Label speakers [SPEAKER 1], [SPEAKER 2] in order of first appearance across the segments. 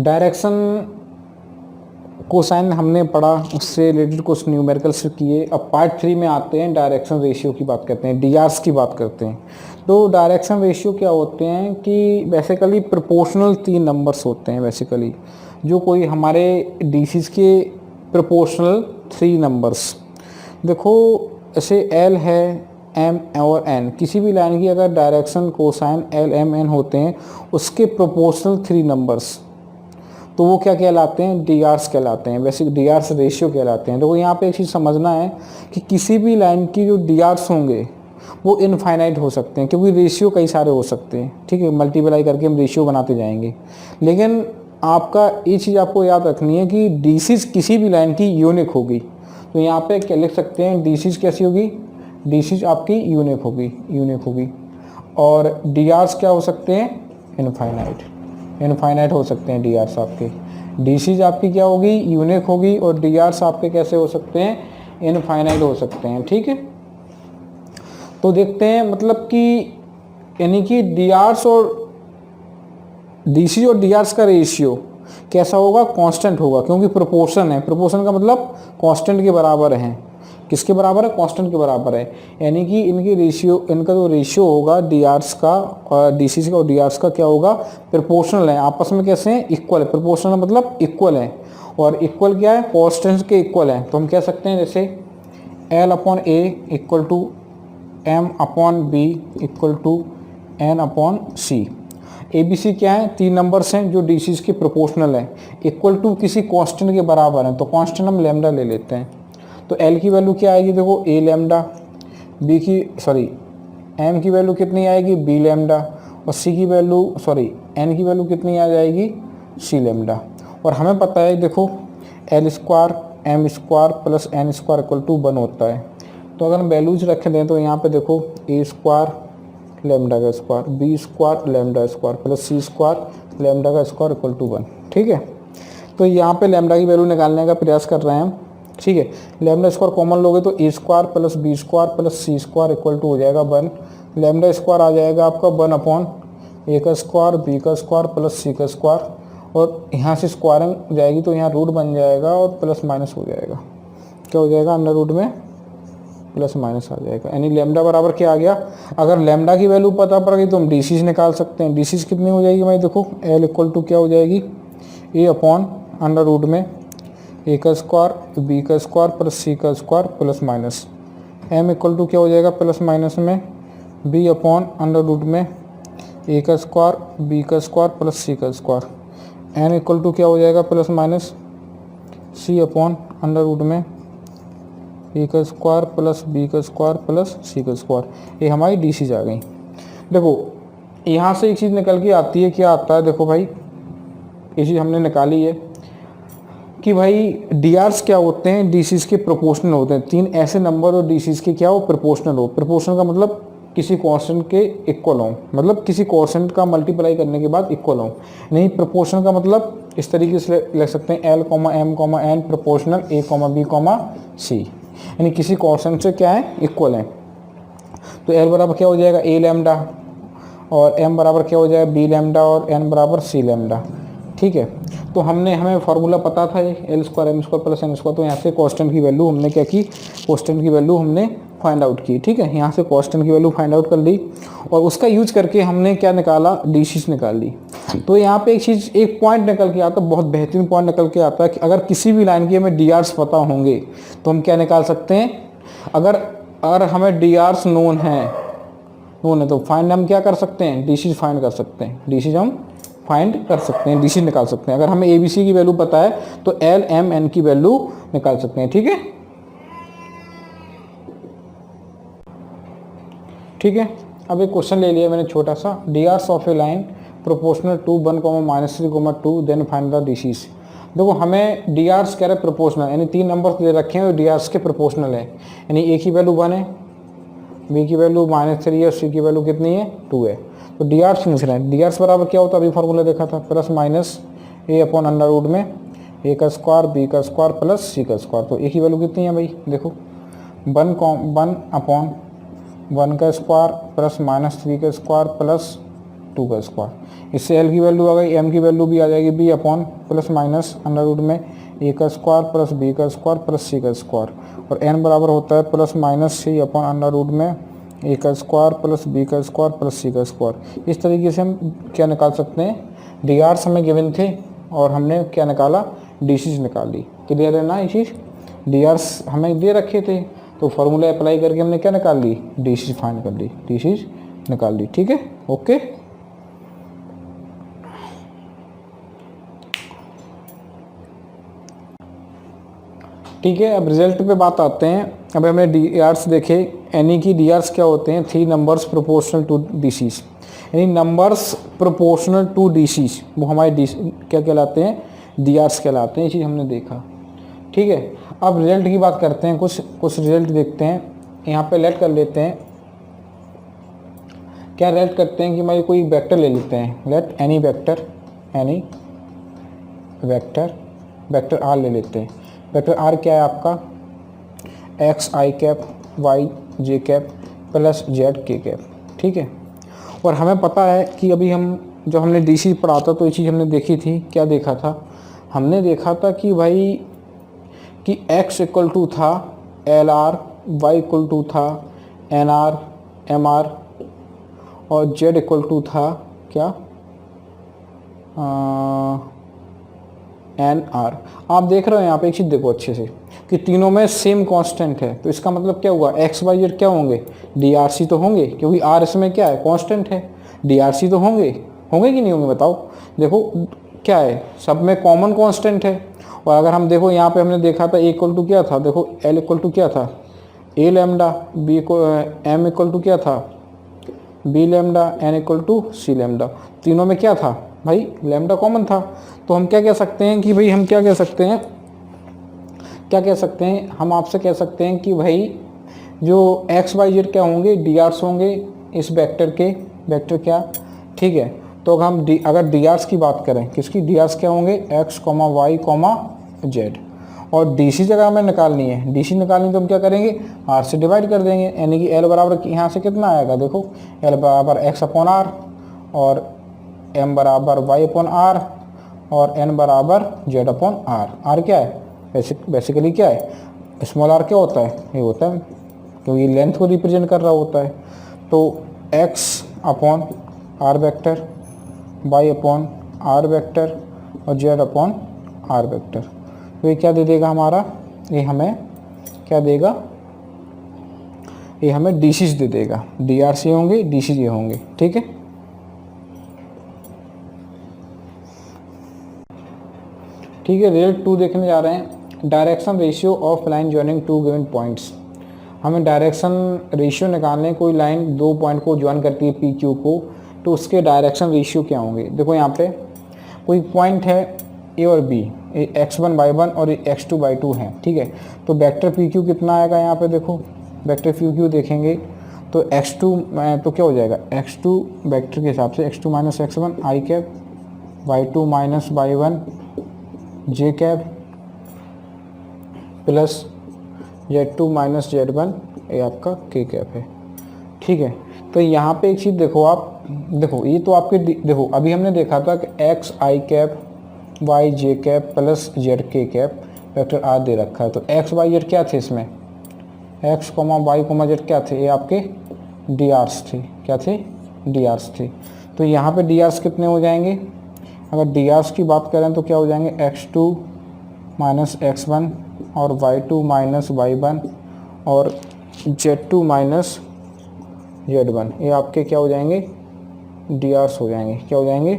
[SPEAKER 1] Direction cosine हमने पढ़ा, उससे रिलेटेड कुछ न्यूमेरिकल्स किए। अब पार्ट 3 में आते हैं, डायरेक्शन रेशियो की बात करते हैं, डीआरस की बात करते हैं। तो डायरेक्शन रेशियो क्या होते हैं कि बेसिकली प्रोपोर्शनल 3 नंबर्स होते हैं बेसिकली, जो कोई हमारे डीसीज के प्रोपोर्शनल 3 नंबर्स। देखो ऐसे एल है, एम और एन, किसी भी लाइन की अगर direction cosine L M N होते हैं उसके प्रोपोर्शनल 3 नंबर्स, तो वो क्या कहलाते हैं, डीआरस कहलाते हैं, वैसे डीआरस रेशियो कहलाते हैं। तो यहाँ पे एक चीज़ समझना है कि किसी भी लाइन की जो डीआरस होंगे वो इनफाइनाइट हो सकते हैं, क्योंकि रेशियो कई सारे हो सकते हैं, ठीक है, मल्टीप्लाई करके हम रेशियो बनाते जाएंगे। लेकिन आपका ये चीज़ आपको याद रखनी है कि डीसीज किसी भी लाइन की यूनिक होगी। तो यहाँ पे क्या लिख सकते हैं, डीसीज कैसी होगी, डीसीज आपकी यूनिक होगी। और डीआरस क्या हो सकते हैं, इनफाइनाइट हो सकते हैं डीआरस आपके। डीसीज आपकी क्या होगी, यूनिक होगी, और डीआरस आपके कैसे हो सकते हैं, इनफाइनाइट हो सकते हैं, ठीक है। तो देखते हैं मतलब कि यानी कि डीआरस और डीसी और डीआरस का रेशियो कैसा होगा, कांस्टेंट होगा, क्योंकि प्रोपोर्शन है। प्रोपोर्शन का मतलब कांस्टेंट के बराबर है। किसके बराबर है, कांस्टेंट के बराबर है। यानी कि इनकी रेशियो, इनका जो रेशियो होगा डीआरस का और डीसी का और डीआरस का क्या होगा, प्रोपोर्शनल है, आपस में कैसे हैं, इक्वल है। प्रोपोर्शनल मतलब इक्वल है, और इक्वल क्या है, कांस्टेंट के इक्वल है। तो हम कह सकते हैं जैसे L upon A equal to M upon B equal to N upon C. A B C क्या है, 3 नंबर्स हैं जो डीसीज के प्रोपोर्शनल है, इक्वल टू किसी कांस्टेंट के बराबर है। तो कांस्टेंट हम लैम्डा ले लेते हैं। तो एल की वैल्यू क्या आएगी, देखो ए लैम्डा, बी की एम की वैल्यू कितनी आएगी, बी लैम्डा, और सी की वैल्यू एन की वैल्यू कितनी आ जाएगी, सी लैम्डा। और हमें पता है देखो L square M square plus N square equal to 1 होता है। तो अगर हम वैल्यूज रख दें तो यहाँ पे देखो ए स्क्वायर लैम्डा का square, B square lambda square plus C square lambda का स्क्वायर इक्वल टू 1, ठीक है। तो यहाँ पे लैम्डा की वैल्यू निकालने का प्रयास कर रहे हैं हम, ठीक है। लैम्डा स्क्वायर कॉमन लोगे तो A square plus B square plus C square equal to हो जाएगा 1। लैम्डा स्क्वायर आ जाएगा आपका 1 अपॉन ए का स्क्वायर बी का स्क्वायर प्लस सी का स्क्वायर, और यहाँ से स्क्वायरिंग जाएगी तो यहाँ रूट बन जाएगा और प्लस माइनस हो जाएगा, क्या हो जाएगा, अंडर रूट में प्लस माइनस आ जाएगा। यानी लैम्डा बराबर क्या आ गया, अगर लैम्डा की वैल्यू पता पड़ गई तो हम डीसीज निकाल सकते हैं। डीसीज कितनी हो जाएगी भाई, देखो एल इक्वल टू क्या हो जाएगी, ए अपॉन अंडर रूट में ए का स्क्वायर बी का स्क्वायर प्लस सी का square plus minus, M equal to क्या हो जाएगा, प्लस माइनस में बी अपॉन अंडर रूट में ए का स्क्वायर बी का स्क्वायर प्लस सी का स्क्वायर, एन इक्वल टू क्या हो जाएगा, plus minus C upon under root में ए का स्क्वायर प्लस बी का स्क्वायर प्लस सी का स्क्वायर। ये हमारी डीसीज आ गई। देखो यहाँ से एक चीज़ निकल के आती है, क्या आता है, देखो भाई ये चीज़ हमने निकाली है कि भाई डीआरस क्या होते हैं, डीसीज के प्रोपोर्शनल होते हैं। 3 ऐसे नंबर और डीसीज के क्या हो, प्रोपोर्शनल हो। प्रोपोर्शनल का मतलब किसी कांस्टेंट के इक्वल हो, मतलब किसी कांस्टेंट का मल्टीप्लाई करने के बाद इक्वल हो। नहीं, प्रोपोर्शनल का मतलब इस तरीके से लिख सकते हैं L comma M comma N proportional A comma B comma C, यानी किसी कांस्टेंट से क्या है, इक्वल है। तो एल बराबर क्या हो जाएगा, ए लैम्डा, और एम बराबर क्या हो जाएगा, बी लैम्डा, और एन बराबर सी लैम्डा, ठीक है। तो हमें फार्मूला पता था ये L square M square plus N square. तो यहाँ से कांस्टेंट की वैल्यू हमने क्या की, कांस्टेंट की वैल्यू हमने फाइंड आउट की, ठीक है। यहाँ से कांस्टेंट की वैल्यू फाइंड आउट कर ली, और उसका यूज करके हमने क्या निकाला, डीसीज निकाल ली। तो यहाँ पे एक पॉइंट निकल के आता है, बहुत बेहतरीन पॉइंट निकल के आता है कि अगर किसी भी लाइन की हमें डीआरस पता होंगे तो हम क्या निकाल सकते हैं, अगर हमें डीआरस नोन है तो फाइंड हम क्या कर सकते हैं, डीसीज फाइंड कर सकते हैं, डीसीज हम फाइंड कर सकते हैं, डीसी निकाल सकते हैं। अगर हमें एबीसी की वैल्यू पता है तो एल एम एन की वैल्यू निकाल सकते हैं, ठीक है। ठीक है, अब एक क्वेश्चन ले लिया मैंने छोटा सा, DRs of a line proportional to 1,-3,2 then find the DCs. देखो हमें डीआरस कह रहे प्रोपोर्शनल, यानी 3 नंबर दे रखे हैं और डीआरस के प्रोपोर्शनल है, यानी ए की वैल्यू 1 है, बी की वैल्यू -3 है और सी की वैल्यू कितनी है, 2 है। तो डीआरस पूछ रहे हैं, डीआरस बराबर क्या होता है, अभी फार्मूला देखा था, प्लस माइनस ए अपॉन अंडर रूट में ए का स्क्वायर बी का स्क्वायर प्लस सी का स्क्वायर। तो ए की वैल्यू कितनी है भाई, देखो 1 अपॉन 1 का स्क्वायर प्लस -3 का स्क्वायर प्लस 2 का स्क्वायर। इससे एल की वैल्यू आ गई, एम की वैल्यू भी आ जाएगी B upon plus minus under root में ए का स्क्वायर प्लस बी का स्क्वायर प्लस सी का स्क्वायर, और एन बराबर होता है plus minus C upon under root में ए का स्क्वायर प्लस बी का स्क्वायर प्लस सी का स्क्वायर। इस तरीके से हम क्या निकाल सकते हैं, डी आर्स हमें गिवन थे और हमने क्या निकाला, डी सीज निकाल ली। क्लियर है ना ये चीज़, डी आर्स हमें दे रखे थे तो फॉर्मूला अप्लाई करके हमने क्या निकाल ली, डी सीज फाइंड कर ली, डी सीज निकाल ली। ठीक है, ओके। ठीक है, अब रिजल्ट पे बात आते हैं। अब हमने डी आर्स देखे, यानी कि डी आर्स क्या होते हैं, 3 numbers proportional to DCs, यानी numbers proportional to DCs, वो हमारे डी क्या कहलाते हैं, डी आर्स कहलाते हैं। ये चीज़ हमने देखा। ठीक है, अब रिजल्ट की बात करते हैं, कुछ रिजल्ट देखते हैं। यहाँ पे लेट कर लेते हैं, क्या लेट करते हैं कि मैं कोई वेक्टर ले लेते हैं, let any vector, any vector R ले लेते हैं। वेक्टर आर क्या है आपका, X I cap Y J cap plus Z K cap. ठीक है, और हमें पता है कि अभी हम जब हमने डी सी पढ़ा था तो ये चीज़ हमने देखी थी, क्या देखा था, हमने देखा था कि भाई कि x इक्वल टू था L R, Y equal to था एन आर एम आर, और z इक्वल टू था क्या, एन आर। आप देख रहे हो यहाँ पे एक चीज़ देखो अच्छे से कि तीनों में सेम कांस्टेंट है, तो इसका मतलब क्या हुआ, एक्स वाई जेड क्या होंगे, डी आर सी तो होंगे, क्योंकि आर इसमें क्या है, कांस्टेंट है। डी आर सी तो होंगे कि नहीं होंगे बताओ। देखो क्या है, सब में कॉमन कांस्टेंट है। और अगर हम देखो यहाँ पे हमने देखा था ए इक्वल टू क्या था, देखो एल इक्वल टू क्या था, ए लैम्डा, बी को एम इक्वल टू क्या था, B lambda, N equal to C lambda. तीनों में क्या था भाई, लैम्डा कॉमन था। तो हम क्या कह सकते हैं कि भाई, हम क्या कह सकते हैं, हम आपसे कह सकते हैं कि भाई जो एक्स वाई जेड क्या होंगे, डी आर्स होंगे इस वेक्टर के, वेक्टर क्या, ठीक है। तो अगर डी आर्स की बात करें, किसकी, डी आर्स क्या होंगे, X comma Y comma Z. और डी सी जगह हमें निकालनी है, डी सी निकालनी तो हम क्या करेंगे, आर से डिवाइड कर देंगे, यानी कि एल बराबर यहाँ से कितना आएगा, देखो एल बराबर एक्स अपॉन आर, और एम बराबर वाई अपॉन आर, और एन बराबर जेड अपॉन आर। आर क्या है, बेसिकली क्या है, स्मॉल आर क्या होता है, ये होता है क्योंकि लेंथ को रिप्रेजेंट कर रहा होता है। तो X upon R vector, Y upon R vector, और जेड अपॉन आर वेक्टर। तो ये क्या दे देगा हमारा, ये हमें क्या देगा, ये हमें डी सी दे देगा, डी आर सी होंगे, डी सी होंगे। ठीक है, ठीक है। रिजल्ट 2 देखने जा रहे हैं, direction ratio of line joining two given points. हमें डायरेक्शन रेशियो निकालने, कोई लाइन 2 पॉइंट को ज्वाइन करती है पी क्यू को, तो उसके डायरेक्शन रेशियो क्या होंगे। देखो यहाँ पे कोई पॉइंट है ए और बी, x1 y1 और x2 y2 है। ठीक है, तो वेक्टर पी क्यू कितना आएगा, यहाँ पे देखो वेक्टर पी क्यू देखेंगे तो x2 तो क्या हो जाएगा, x2 वेक्टर के हिसाब से x2 minus x1 I cap, y2 minus y1 J cap, plus z2 minus z1 ये आपका k कैप है। ठीक है, तो यहाँ पे एक चीज़ देखो, आप देखो ये तो आपके, देखो अभी हमने देखा था कि x I cap Y J cap plus Z K cap vector R दे रखा है। तो एक्स वाई जेड क्या थे इसमें, X comma Y comma Z क्या थे, ये आपके डी आर्स थे, क्या थे, डी आर्स थे। तो यहाँ पे डी आर्स कितने हो जाएंगे, अगर डी आर्स की बात करें तो क्या हो जाएंगे, x2 माइनस x1 और y2 माइनस y1 और z2 माइनस z1, ये आपके क्या हो जाएंगे, डी आर्स हो जाएंगे, क्या हो जाएंगे,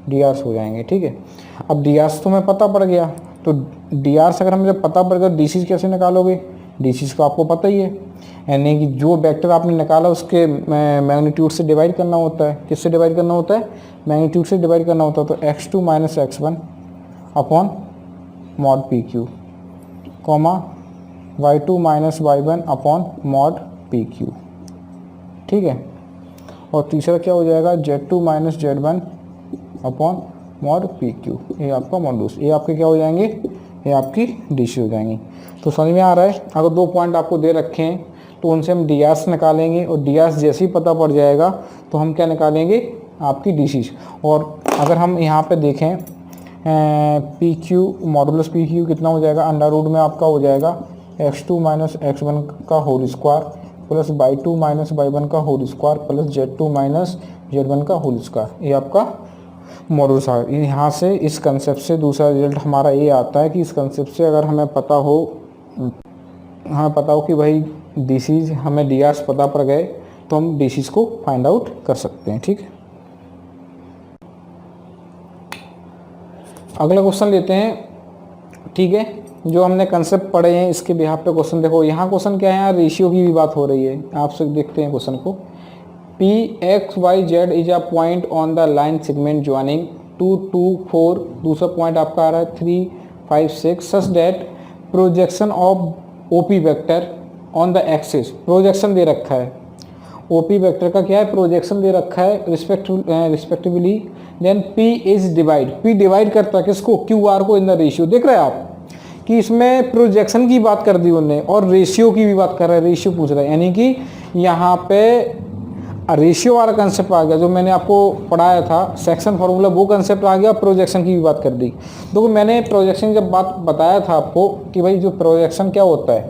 [SPEAKER 1] डी आर्स हो जाएंगे। ठीक है, अब डी आर्स तो हमें पता पड़ गया, तो डी आर्स अगर हमें जब पता पड़ गया, डी सी कैसे निकालोगे, डी सी को आपको पता ही है, यानी कि जो वेक्टर आपने निकाला उसके मैग्नीट्यूड से डिवाइड करना होता है। किससे डिवाइड करना होता है, मैग्नीट्यूड से डिवाइड करना होता है। तो x2 minus x1 upon mod P Q, comma y2 minus y1 upon mod P Q. ठीक है, और तीसरा क्या हो जाएगा, z2 minus z1 upon mod P Q, ये आपका मॉडुलस, ये आपके क्या हो जाएंगे, ये आपकी डी सी हो जाएंगी। तो समझ में आ रहा है, अगर 2 पॉइंट आपको दे रखे हैं तो उनसे हम डी आर्स निकालेंगे, और डी आर्स जैसे ही पता पड़ जाएगा तो हम क्या निकालेंगे, आपकी डीसीज। और अगर हम यहाँ पे देखें P Q modulus P Q कितना हो जाएगा, अंडर रूट में आपका हो जाएगा x2 माइनस x1 का whole square plus y2 minus y1 का whole square plus z2 minus z1 का होल स्क्वायर। ये आपका मॉडुलस है। यहाँ से इस कंसेप्ट से दूसरा रिजल्ट हमारा ये आता है कि इस कंसेप्ट से अगर हमें पता हो, हाँ पता हो कि भाई डीसीज हमें डीआरस पता पड़ गए तो हम डीसीज को फाइंड आउट कर सकते हैं। ठीक है, अगला क्वेश्चन लेते हैं। ठीक है, जो हमने कंसेप्ट पढ़े हैं इसके बिहाफ पे क्वेश्चन देखो। यहाँ क्वेश्चन क्या है, यहाँ रेशियो की भी बात हो रही है। आपसे देखते हैं क्वेश्चन को। P X Y Z is a point on the line segment joining 2 2 4, दूसरा पॉइंट आपका आ रहा है 3 5 6 such that projection of OP vector on the axis. Projection दे रखा है, ओपी वेक्टर का क्या है, प्रोजेक्शन दे रखा है respectively. Then P is divide, P divide करता है किसको, क्यू आर को इन द रेशियो। देख रहे हैं आप कि इसमें प्रोजेक्शन की बात कर दी उन्होंने और रेशियो की भी बात कर रहा है, रेशियो पूछ रहा है। यानी कि यहाँ पे रेशियो वाला कंसेप्ट आ गया जो मैंने आपको पढ़ाया था सेक्शन फार्मूला, वो कंसेप्ट आ गया। प्रोजेक्शन की भी बात कर दी। देखो मैंने प्रोजेक्शन जब बात बताया था आपको कि भाई जो प्रोजेक्शन क्या होता है,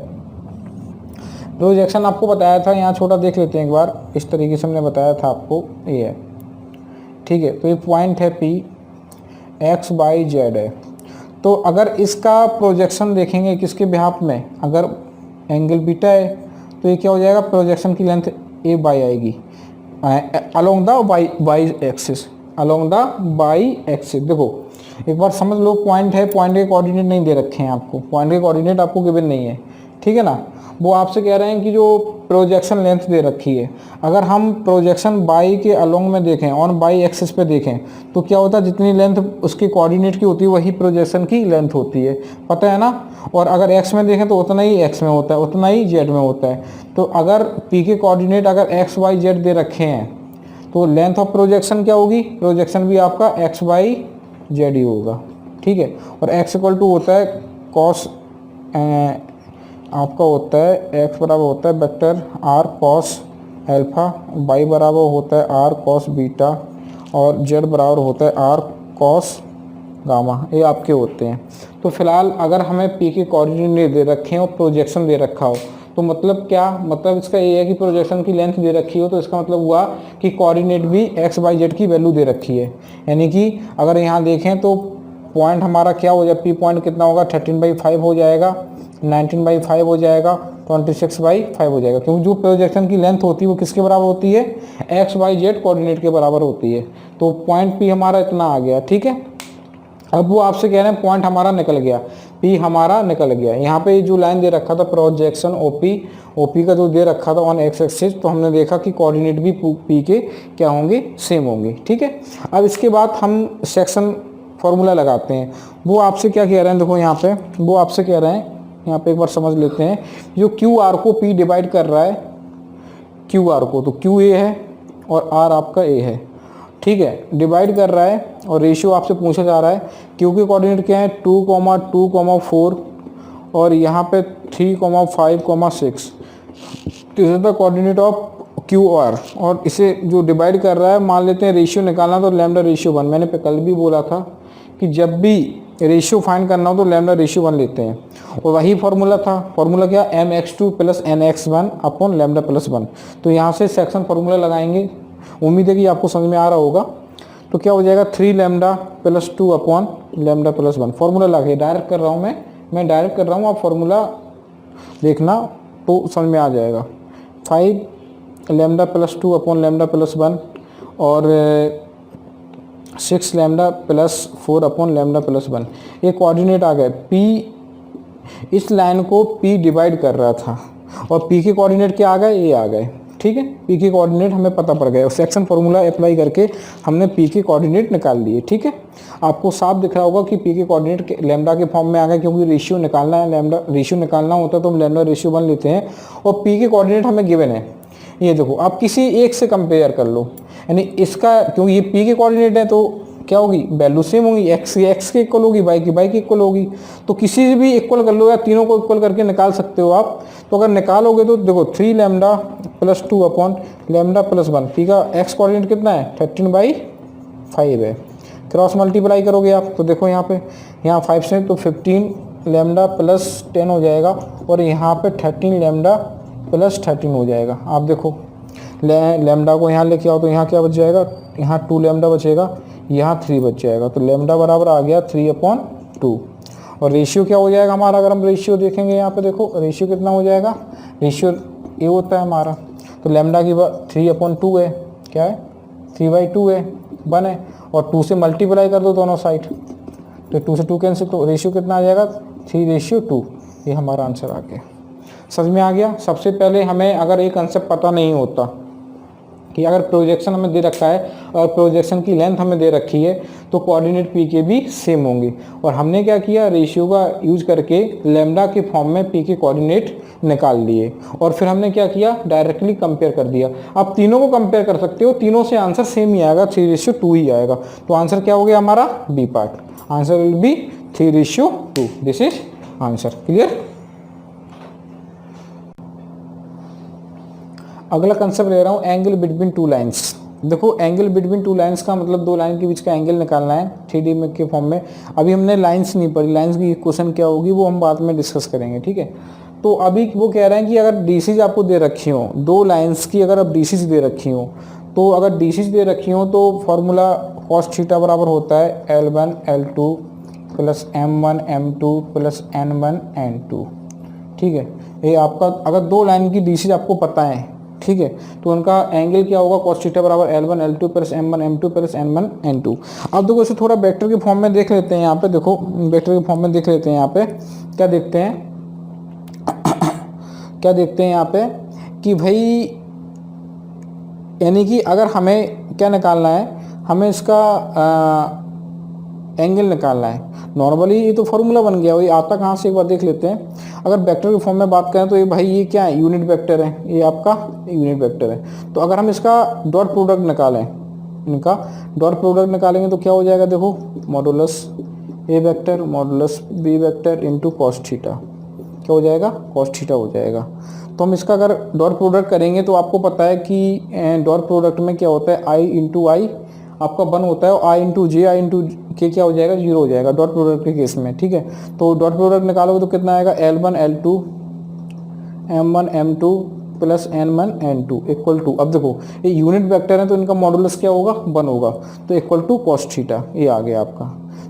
[SPEAKER 1] प्रोजेक्शन आपको बताया था, यहाँ छोटा देख लेते हैं एक बार। इस तरीके से हमने बताया था आपको, ये है। ठीक है, तो ये पॉइंट है पी, एक्स वाई जेड है। तो अगर इसका प्रोजेक्शन देखेंगे किसके बिहाफ में, अगर एंगल बीटा है तो ये क्या हो जाएगा, प्रोजेक्शन की लेंथ ए बाई आएगी along the by axis, along the by axis. देखो एक बार समझ लो, पॉइंट है, पॉइंट के कोऑर्डिनेट नहीं दे रखे हैं आपको, पॉइंट के कोऑर्डिनेट आपको गिवन नहीं है। ठीक है ना, वो आपसे कह रहे हैं कि जो प्रोजेक्शन लेंथ दे रखी है, अगर हम प्रोजेक्शन बाई के अलोंग में देखें, ऑन बाई एक्सिस पे देखें तो क्या होता है, जितनी लेंथ उसके कोऑर्डिनेट की होती है वही प्रोजेक्शन की लेंथ होती है, पता है ना। और अगर एक्स में देखें तो उतना ही एक्स में होता है, उतना ही जेड में होता है। तो अगर पी के कोऑर्डिनेट अगर एक्स वाई जेड दे रखे हैं तो लेंथ ऑफ प्रोजेक्शन क्या होगी, प्रोजेक्शन भी आपका एक्स वाई जेड ही होगा। ठीक है, और एक्स इक्वल टू होता है कॉस, आपका होता है एक्स बराबर होता है vector R cos alpha, Y बराबर होता है आर कॉस बीटा और जेड बराबर होता है आर कॉस गामा। ये आपके होते हैं। तो फिलहाल अगर हमें पी के कोऑर्डिनेट दे रखे हैं और प्रोजेक्शन दे रखा हो तो मतलब क्या, मतलब इसका ये है कि प्रोजेक्शन की लेंथ दे रखी हो तो इसका मतलब हुआ कि कोऑर्डिनेट भी एक्स वाई जेड की वैल्यू दे रखी है। यानी कि अगर यहाँ देखें तो पॉइंट हमारा क्या हो जाए, पी पॉइंट कितना होगा, 13/5 हो जाएगा, 19/5 हो जाएगा, 26/5 हो जाएगा। क्योंकि जो प्रोजेक्शन की लेंथ होती है वो किसके बराबर होती है, एक्स वाई जेड कोऑर्डिनेट के बराबर होती है। तो पॉइंट पी हमारा इतना आ गया। ठीक है, अब वो आपसे कह रहे हैं पॉइंट हमारा निकल गया, पी हमारा निकल गया। यहाँ पे जो लाइन दे रखा था प्रोजेक्शन ओपी का जो दे रखा था ऑन एक्स एक्सिस, तो हमने देखा कि कोऑर्डिनेट भी पी के क्या होंगे, सेम होंगे। ठीक है, अब इसके बाद हम सेक्शन फॉर्मूला लगाते हैं। वो आपसे क्या कह रहे हैं, देखो यहाँ पे वो आपसे कह रहे हैं, यहाँ पे एक बार समझ लेते हैं। जो क्यू आर को पी डिवाइड कर रहा है, क्यू आर को, तो क्यू ए है और आर आपका ए है। ठीक है, डिवाइड कर रहा है और रेशियो आपसे पूछा जा रहा है। क्यू के कोऑर्डिनेट क्या है, 2,2,4 और यहाँ पे 3,5,6। This is the coordinate of Q R. और इसे जो डिवाइड कर रहा है, मान लेते हैं रेशियो निकालना तो लैम्डा रेशियो 1। मैंने कल भी बोला था कि जब भी रेशियो फाइंड करना हो तो लैम्डा रेशियो 1 लेते हैं। और वही फार्मूला था, फार्मूला क्या, mx2 + nx1 अपॉन लैम्डा + 1। तो यहाँ से सेक्शन फार्मूला लगाएंगे, उम्मीद है कि आपको समझ में आ रहा होगा। तो क्या हो जाएगा, 3 लैम्डा + 2 अपॉन लैम्डा + 1। फार्मूला लगा के डायरेक्ट कर रहा हूँ, मैं डायरेक्ट कर रहा हूँ, आप फार्मूला देखना तो समझ में आ जाएगा। 5 लैम्डा + 2 अपॉन लैम्डा + 1 और 6 लैम्डा + 4 अपॉन लैम्डा + 1। ये कोऑर्डिनेट आ गए। पी इस लाइन को पी डिवाइड कर रहा था और पी के कोऑर्डिनेट क्या आ गए, ये आ गए। ठीक है, पी के कोऑर्डिनेट हमें पता पड़ गए और सेक्शन फार्मूला अप्लाई करके हमने पी के कोऑर्डिनेट निकाल लिए। ठीक है, आपको साफ दिख रहा होगा कि पी के कोऑर्डिनेट लैम्डा के फॉर्म में आ गए, क्योंकि रेशियो निकालना है, लैम्डा रेशियो निकालना होता है तो हम लैम्डा रेशियो 1 लेते हैं और पी के कोऑर्डिनेट हमें गिवन है। ये देखो, आप किसी एक से कंपेयर कर लो, यानी इसका, क्योंकि ये पी के कोऑर्डिनेट है तो क्या होगी, वैल्यू सेम होगी, एक्स के इक्वल होगी, वाई की इक्वल होगी। तो किसी से भी इक्वल कर लो या तीनों को इक्वल करके निकाल सकते हो आप। तो अगर निकालोगे तो देखो 3 lambda plus 2 upon lambda plus 1, P का एक्स कोऑर्डिनेट कितना है 13/5 है। क्रॉस मल्टीप्लाई करोगे आप तो देखो यहाँ पे, यहाँ 5 से तो 15 लैम्डा प्लस 10 हो जाएगा और यहाँ पे 13 लैम्डा प्लस 13 हो जाएगा। आप देखो लैम्डा को यहाँ लेके आओ तो यहाँ क्या बच जाएगा, यहाँ 2 लैम्डा बचेगा, यहाँ 3 बच जाएगा। तो लैम्डा बराबर आ गया 3/2। और रेशियो क्या हो जाएगा हमारा, अगर हम रेशियो देखेंगे यहाँ पे देखो रेशियो कितना हो जाएगा, रेशियो ये होता है हमारा। तो लैम्डा की 3/2 है, क्या है 3/2 है, 1 है, और 2 से मल्टीप्लाई कर दो दोनों साइड, तो 2 से 2 कैंसिल, तो रेशियो कितना आ जाएगा 3:2। ये हमारा आंसर आ गया। समझ में आ गया। सबसे पहले हमें अगर एक कंसेप्ट पता नहीं होता कि अगर प्रोजेक्शन हमें दे रखा है और प्रोजेक्शन की लेंथ हमें दे रखी है तो कोऑर्डिनेट पी के भी सेम होंगे, और हमने क्या किया रेशियो का यूज करके लैम्डा के फॉर्म में पी के कोऑर्डिनेट निकाल लिए, और फिर हमने क्या किया डायरेक्टली कंपेयर कर दिया। आप तीनों को कंपेयर कर सकते हो, तीनों से आंसर सेम ही आएगा, 3:2 ही आएगा। तो आंसर क्या हो गया हमारा B part, answer will be 3:2। This is answer. Clear. अगला कंसेप्ट ले रहा हूँ एंगल बिटवीन टू लाइंस। देखो एंगल बिटवीन टू लाइंस का मतलब दो लाइन के बीच का एंगल निकालना है 3D में के फॉर्म में। अभी हमने लाइंस नहीं पढ़ी, लाइंस की क्वेश्चन क्या होगी वो हम बाद में डिस्कस करेंगे, ठीक है। तो अभी वो कह रहे हैं कि अगर डीसीज आपको दे रखी हो, दो लाइंस की अगर आप डीसीज दे रखी हो, तो अगर डीसीज दे रखी हो तो फॉर्मूला cos थीटा बराबर होता है L1 L2 plus M1 M2 plus N1 N2, ठीक है। ये आपका अगर दो लाइन की डीसीज आपको पता है, ठीक है, तो उनका एंगल क्या होगा cos थीटा बराबर L1 L2 plus M1 M2 plus N1 N2। अब देखो इसे थोड़ा वेक्टर के फॉर्म में देख लेते हैं। यहाँ पे देखो वेक्टर के फॉर्म में देख लेते हैं। यहाँ पे क्या देखते हैं क्या देखते हैं यहाँ पे कि भाई यानी कि अगर हमें क्या निकालना है, हमें इसका एंगल निकालना है। नॉर्मली ये तो फॉर्मूला बन गया, ये आता कहाँ से एक बार देख लेते हैं। अगर वेक्टर के फॉर्म में बात करें तो ये भाई ये क्या है यूनिट वेक्टर है, ये आपका यूनिट वेक्टर है। तो अगर हम इसका डॉट प्रोडक्ट निकालें, इनका डॉट प्रोडक्ट निकालेंगे तो क्या हो जाएगा, देखो modulus A vector modulus B vector into cos theta, क्या हो जाएगा कॉस थीटा हो जाएगा। तो हम इसका अगर डॉट प्रोडक्ट करेंगे तो आपको पता है कि डॉट प्रोडक्ट में क्या होता है आई इंटू आई आपका 1 होता है, और आई इंटू के क्या हो जाएगा 0 हो जाएगा डॉट प्रोडक्ट के केस में, ठीक है। तो डॉट प्रोडक्ट निकालोगे तो कितना आएगा L1 L2 M1 M2 plus N1 N2 equal to, अब देखो ये यूनिट वेक्टर है तो इनका मॉडुलस क्या होगा 1 होगा, तो इक्वल टू कॉस थीटा, ये आ गया आपका।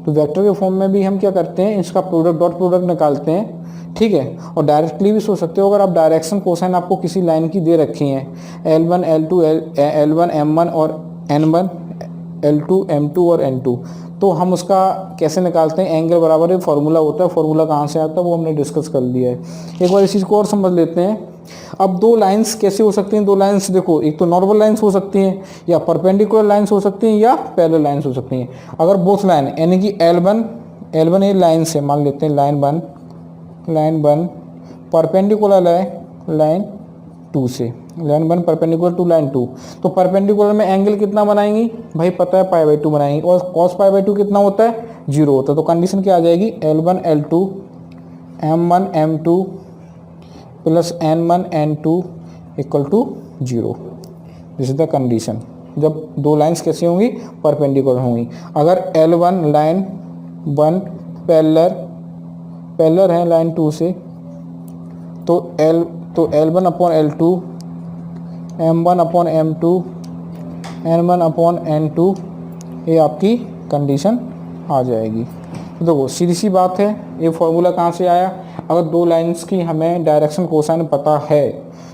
[SPEAKER 1] तो वेक्टर के फॉर्म में भी हम क्या करते हैं इसका प्रोडक्ट डॉट प्रोडक्ट निकालते हैं, ठीक है। और डायरेक्टली भी सोच सकते हो, अगर आप डायरेक्शन कोसाइन आपको किसी लाइन की दे रखी हैं L1 L2 L1 M1 और N1 L2 M2 और N2, तो हम उसका कैसे निकालते हैं, एंगल बराबर है फॉर्मूला होता है। फॉर्मूला कहाँ से आता है वो हमने डिस्कस कर लिया है। एक बार इस चीज़ को और समझ लेते हैं। अब दो लाइंस कैसे हो सकती हैं, दो लाइंस देखो एक तो नॉर्मल लाइंस हो सकती हैं, या परपेंडिकुलर लाइंस हो सकती हैं, या पैरेलल लाइंस हो सकती हैं। अगर बोथ लाइन यानी कि L1 ये लाइन से मान लेते हैं लाइन 1 परपेंडिकुलर है लाइन 2 से, लाइन 1 परपेंडिकुलर टू लाइन 2, तो परपेंडिकुलर में एंगल कितना बनाएंगी भाई पता है π/2 बनाएंगी, और cos π/2 कितना होता है 0 होता है। तो कंडीशन क्या आ जाएगी L1 L2 M1 M2 plus N1 N2 equal to 0। This is the condition जब दो लाइंस कैसी होंगी परपेंडिकुलर होंगी। अगर L1 लाइन 1 पैरेलल है लाइन 2 से, तो L1 upon L2 M1 upon M2 N1 upon N2 ये आपकी कंडीशन आ जाएगी। तो देखो सीधी सी बात है, ये फॉर्मूला कहाँ से आया, अगर दो लाइंस की हमें डायरेक्शन कोसाइन पता है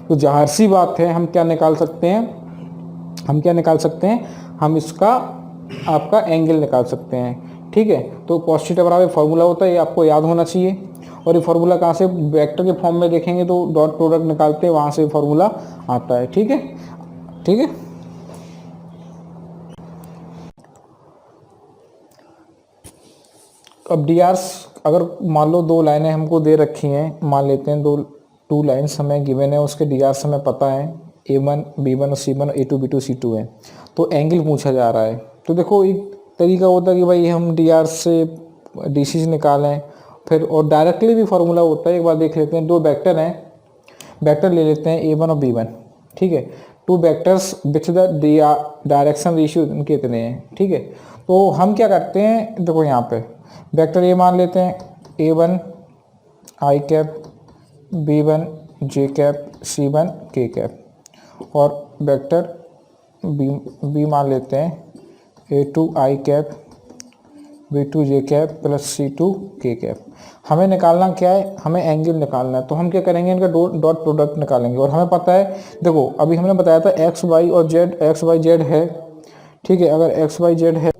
[SPEAKER 1] तो जाहिर सी बात है हम क्या निकाल सकते हैं, हम इसका आपका एंगल निकाल सकते हैं, ठीक है। तो cos थीटा बराबर फॉर्मूला होता है, ये आपको याद होना चाहिए। और ये फार्मूला कहाँ से, वेक्टर के फॉर्म में देखेंगे तो डॉट प्रोडक्ट निकालते हैं वहाँ से फार्मूला आता है, ठीक है। अब डीआरस अगर मान लो दो लाइनें हमको दे रखी हैं, मान लेते हैं टू लाइन्स हमें गिवन है, उसके डीआरस हमें पता है A1 B1 और C1 A2 B2 C2 है, तो एंगल पूछा जा रहा है। तो देखो एक तरीका होता है कि भाई हम डी आर से डी सी निकालें, फिर और डायरेक्टली भी फार्मूला होता है। एक बार देख लेते हैं, दो वेक्टर हैं, वेक्टर ले लेते हैं A1 और B1, ठीक है। Two vectors which the direction ratio इनके इतने हैं, ठीक है। तो हम क्या करते हैं, देखो यहाँ पे वेक्टर A मान लेते हैं, A1 I cap, B1 J cap, C1 K cap, और वेक्टर B मान लेते हैं A2 I cap, B2 J cap plus C2 K cap. हमें निकालना क्या है, हमें एंगल निकालना है। तो हम क्या करेंगे, इनका डॉट प्रोडक्ट निकालेंगे। और हमें पता है, देखो अभी हमने बताया था एक्स वाई और जेड, एक्स वाई जेड है, ठीक है। अगर एक्स वाई जेड है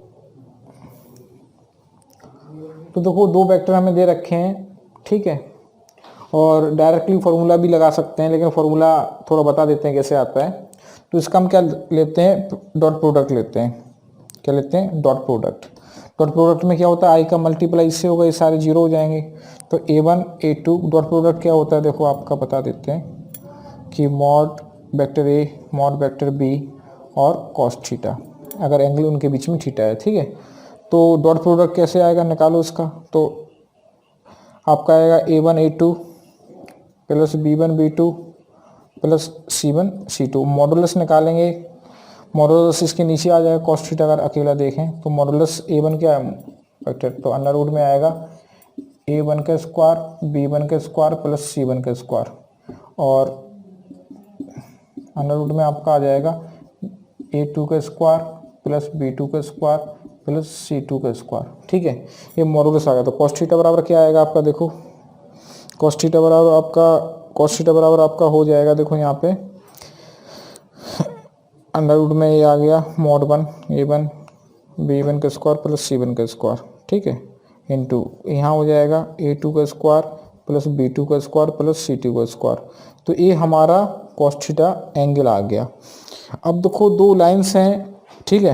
[SPEAKER 1] तो देखो दो वेक्टर हमें दे रखे हैं, ठीक है। और डायरेक्टली फार्मूला भी लगा सकते हैं, लेकिन फार्मूला थोड़ा बता देते हैं कैसे आता है। तो इसका हम क्या लेते हैं, डॉट प्रोडक्ट लेते हैं। क्या लेते हैं, डॉट प्रोडक्ट। डॉट प्रोडक्ट में क्या होता है, आई का मल्टीप्लाई इससे होगा, ये सारे जीरो हो जाएंगे। तो A1 A2 डॉट प्रोडक्ट क्या होता है, देखो आपका बता देते हैं कि mod vector A mod vector B और कॉस थीटा, अगर एंगल उनके बीच में थीटा है, ठीक है। तो डॉट प्रोडक्ट कैसे आएगा, निकालो इसका। तो आपका आएगा A1 A2 plus B1 B2 plus C1 C2। Modulus निकालेंगे, मॉडुलस इसके नीचे आ जाएगा, कॉस थीटा अगर अकेला देखें तो मॉडुलस A1 क्या है वेक्टर, तो अंडर रूट में आएगा A1 का स्क्वायर B1 का स्क्वायर प्लस C1 का स्क्वायर, और अंडर रूट में आपका आ जाएगा A2 का स्क्वायर प्लस B2 का स्क्वायर प्लस C2 का स्क्वायर, ठीक है। ये मॉडुलस आ गया। तो कॉस थीटा बराबर क्या आएगा आपका, देखो कॉस थीटा बराबर आपका हो जाएगा, देखो यहाँ पे अंडर रूट में ये आ गया मॉड 1 A1 B1 का स्क्वायर प्लस C1 का स्क्वायर, ठीक है, इनटू यहाँ हो जाएगा A2 का स्क्वायर प्लस B2 का स्क्वायर प्लस C2 का स्क्वायर। तो ये हमारा कॉस थीटा एंगल आ गया। अब देखो दो लाइंस हैं, ठीक है,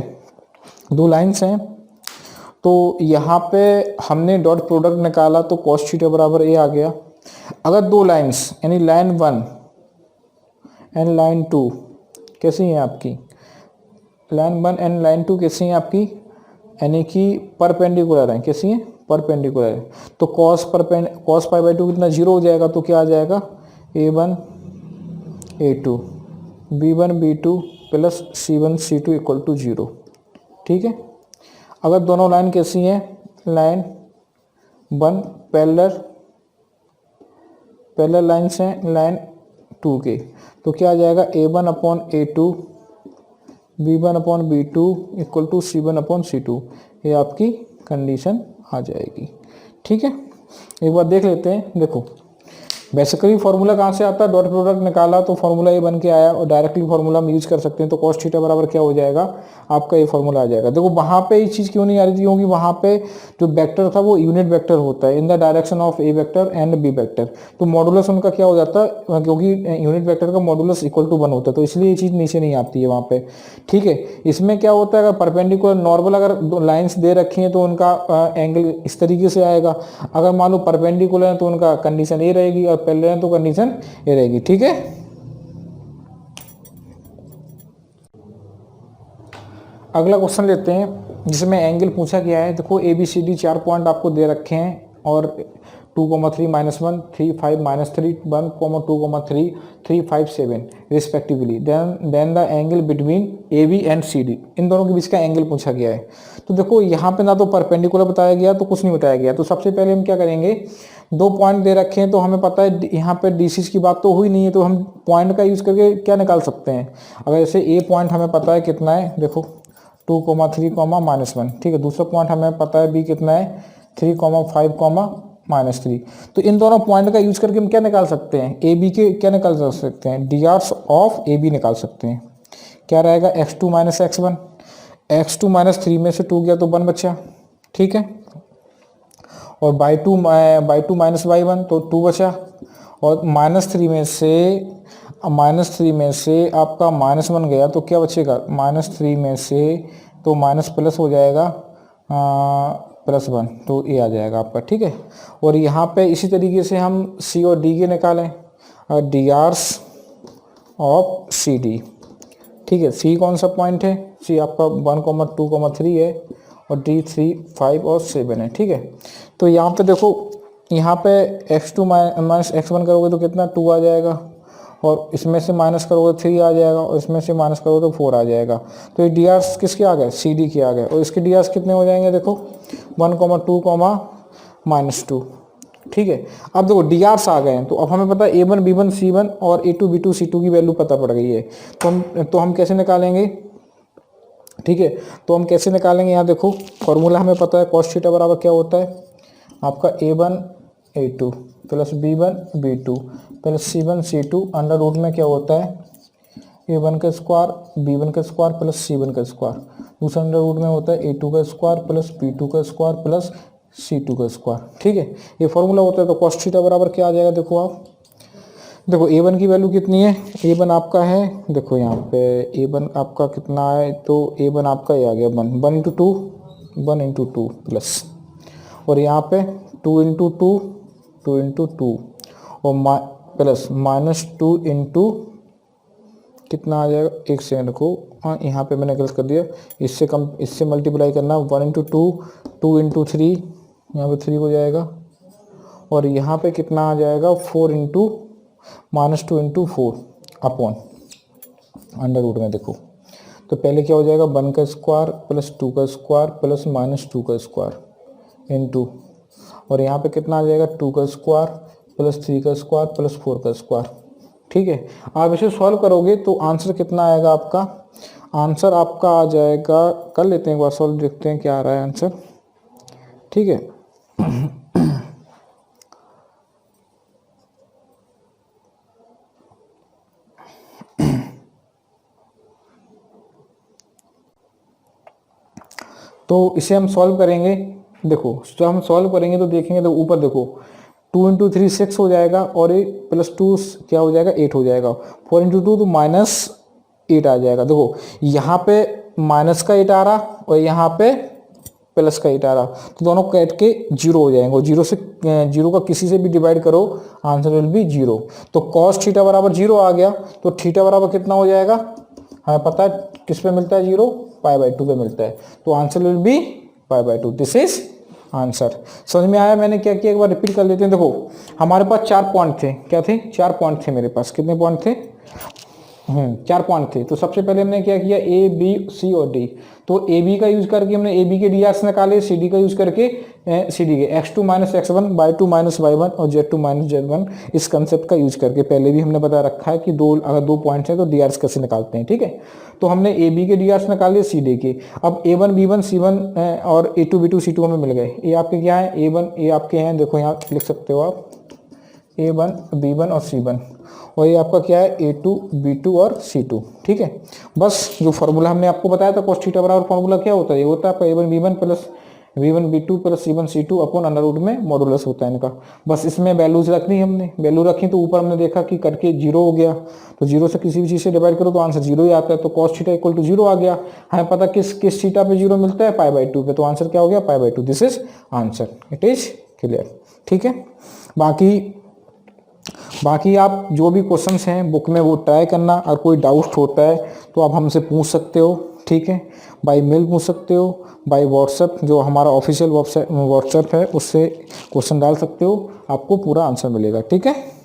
[SPEAKER 1] दो लाइंस हैं। तो यहाँ पे हमने डॉट प्रोडक्ट निकाला तो कॉस थीटा बराबर ये आ गया। अगर दो लाइंस यानी लाइन 1 एंड लाइन 2 कैसी हैं आपकी, लाइन 1 एंड लाइन 2 कैसी हैं आपकी, यानी कि परपेंडिकुलर हैं, कैसी हैं, परपेंडिकुलर है। तो कॉस पाई बाई 2 कितना, 0 हो जाएगा। तो क्या आ जाएगा, A1 A2 B1 B2 plus C1 C2 equal to 0, ठीक है। अगर दोनों लाइन कैसी हैं, लाइन 1 पैरेलल लाइन्स हैं लाइन 2 के, तो क्या आ जाएगा A1 upon A2 B1 upon B2 equal to C1 upon C2। ये आपकी कंडीशन आ जाएगी, ठीक है। एक बार देख लेते हैं, देखो बेसिकली फार्मूला कहाँ से आता है, डॉट प्रोडक्ट निकाला तो फार्मूला ये बन के आया, और डायरेक्टली फार्मूला हम यूज कर सकते हैं। तो कॉस थीटा बराबर क्या हो जाएगा, आपका ये फार्मूला आ जाएगा। देखो वहाँ पे ये चीज़ क्यों नहीं आ रही थी, क्योंकि वहाँ पे जो वेक्टर था वो यूनिट वेक्टर होता है, in the direction of A vector and B vector. तो मॉडुलस उनका क्या हो जाता है, क्योंकि यूनिट वेक्टर का मॉडुलस इक्वल टू 1 होता है, तो इसलिए ये चीज़ नीचे नहीं आती है वहाँ पे, ठीक है। इसमें क्या होता है, अगर परपेंडिकुलर नॉर्मल अगर दो लाइन्स दे रखी हैं तो उनका एंगल इस तरीके से आएगा। अगर मान लो परपेंडिकुलर है तो उनका कंडीशन ये रहेगी, और पैरेलल है तो कंडीशन ये रहेगी, ठीक है। अगला क्वेश्चन लेते हैं जिसमें एंगल पूछा गया है। देखो ABCD 4 पॉइंट आपको दे रखे हैं, और 2,3 -1 3 5 -3 1, 2, 3 3 5 7 respectively. Then the angle between AB and CD, इन दोनों के बीच का एंगल पूछा गया है। तो देखो यहाँ पे ना तो परपेंडिकुलर बताया गया तो कुछ नहीं बताया गया। तो सबसे पहले हम क्या करेंगे, दो पॉइंट दे रखे हैं तो हमें पता है यहाँ पे DCs की बात तो हुई नहीं है, तो हम पॉइंट का यूज करके क्या निकाल सकते हैं। अगर जैसे A पॉइंट हमें पता है कितना है, देखो 2, 3, -1, ठीक है। दूसरा पॉइंट हमें पता है B कितना है, 3, 5, -3। तो इन दोनों पॉइंट का यूज करके हम क्या निकाल सकते हैं, AB के क्या निकाल सकते हैं, DRs ऑफ AB निकाल सकते हैं। क्या रहेगा, x2 - x1, x2 - 3 में से 2 गया तो 1 बचा, ठीक है। और बाई टू माइनस बाई 1 तो 2 बचा, और -3 में से आपका -1 गया तो क्या बचेगा, -3 में से तो माइनस प्लस हो जाएगा +1, तो ये आ जाएगा आपका, ठीक है। और यहाँ पे इसी तरीके से हम C और D के निकालें, DRs ऑफ CD, ठीक है। C कौन सा पॉइंट है, C आपका 1, 2, 3 है, और डी 3 5 और 7 है, ठीक है। तो यहाँ पे देखो, यहाँ पे x2 माइनस x1 करोगे तो कितना 2 आ जाएगा, और इसमें से माइनस करोगे 3 आ जाएगा, और इसमें से माइनस करोगे तो 4 आ जाएगा। तो ये डी आर्स किसके आ गए, सी डी के आ गए, और इसके डी आर्स कितने हो जाएंगे देखो 1, 2, -2, ठीक है। अब देखो डी आर्स आ गए हैं, तो अब हमें पता है A1 B1 C1 और A2 B2 C2 की वैल्यू पता पड़ गई है। तो हम कैसे निकालेंगे, ठीक है। तो हम कैसे निकालेंगे, यहाँ देखो फॉर्मूला हमें पता है, कॉस थीटा बराबर क्या होता है आपका A1 A2 plus B1 B2 plus C1 C2 under root में क्या होता है A1 का स्क्वायर B1 का स्क्वायर प्लस C1 का स्क्वायर, दूसरा अंडर रूट में होता है A2 का स्क्वायर प्लस B2 का स्क्वायर प्लस C2 का स्क्वायर, ठीक है। ये फॉर्मूला होता है। तो कॉस थीटा बराबर क्या आ जाएगा, देखो आप, देखो A1 की वैल्यू कितनी है, A1 आपका है, देखो यहाँ पे A1 आपका कितना है, तो A1 आपका ये आ गया 1 इंटू टू प्लस, और यहाँ पे 2 इंटू टू और प्लस -2 इंटू कितना आ जाएगा, एक सेकंड को, हाँ यहाँ पे मैंने गलत कर दिया, इससे मल्टीप्लाई करना 1 इंटू 2 इंटू 3, यहाँ पे 3 हो जाएगा, और यहाँ पे कितना आ जाएगा 4 into -2 into 4 upon under root में। देखो तो पहले क्या हो जाएगा 1 का स्क्वायर प्लस 2 का स्क्वायर प्लस -2 का स्क्वायर इंटू, और यहाँ पे कितना आ जाएगा 2 का स्क्वायर प्लस 3 का स्क्वायर प्लस 4 का स्क्वायर, ठीक है। आप इसे सॉल्व करोगे तो आंसर कितना आएगा आपका, आंसर आपका आ जाएगा, कर लेते हैं एक बार सॉल्व, देखते हैं क्या आ रहा है आंसर, ठीक है। तो इसे हम सॉल्व करेंगे, देखो जब हम सॉल्व करेंगे तो देखेंगे, तो ऊपर देखो 2 इंटू 3 6 हो जाएगा, और +2 क्या हो जाएगा 8 हो जाएगा, 4 इंटू 2 तो -8 आ जाएगा। देखो यहाँ पे माइनस का 8 आ रहा और यहाँ पे प्लस का 8 आ रहा, तो दोनों काट के 0 हो जाएंगे, और जीरो का किसी से भी डिवाइड करो आंसर विल बी 0। तो कॉस थीटा बराबर 0 आ गया, तो थीटा बराबर कितना हो जाएगा, हमें पता है किस पे मिलता है 0, π/2 पे मिलता है, तो answer will be π/2। This is answer. समझ में आया, मैंने क्या किया एक बार रिपीट कर लेते हैं। देखो हमारे पास 4 पॉइंट थे, क्या थे 4 पॉइंट थे मेरे पास, कितने पॉइंट थे 4 पॉइंट थे। तो सबसे पहले हमने क्या किया A B C और D, तो AB का यूज करके हमने AB के DRs निकाले, CD का यूज करके CD के x2 - x1 y2 - y1 और z2 - z1, इस कंसेप्ट का यूज करके पहले भी हमने बता रखा है कि अगर दो पॉइंट्स हैं तो DRs कैसे निकालते हैं, ठीक है। तो हमने AB के DRs निकाले CD के, अब A1 B1 C1 और A2 B2 C2 हमें मिल गए। ये आपके क्या है A1, ये आपके हैं, देखो यहाँ लिख सकते हो आप A1 B1 और C1, और ये आपका क्या है A2 B2 और C2, ठीक है। बस जो फार्मूला हमने आपको बताया था cos थीटा बराबर फार्मूला क्या होता है, ये होता है आपका A1 B1 plus V1 B2 plus C1 C2 upon under root में मॉडुलस होता है इनका। बस इसमें वैल्यूज रख दी हमने, वैल्यू रखी तो ऊपर हमने देखा कि करके 0 हो गया, तो 0 से किसी भी चीज़ से डिवाइड करो तो आंसर 0 ही आता है, तो cos थीटा इक्वल टू 0 आ गया। हमें पता किस थीटा पे 0 मिलता है π/2 पे, तो आंसर क्या हो गया π/2। This is answer, it is clear, ठीक है। बाकी आप जो भी क्वेश्चंस हैं बुक में वो ट्राई करना, और कोई डाउट होता है तो आप हमसे पूछ सकते हो, ठीक है। बाय मेल पूछ सकते हो, बाय व्हाट्सएप, जो हमारा ऑफिशियल व्हाट्सएप है उससे क्वेश्चन डाल सकते हो, आपको पूरा आंसर मिलेगा, ठीक है।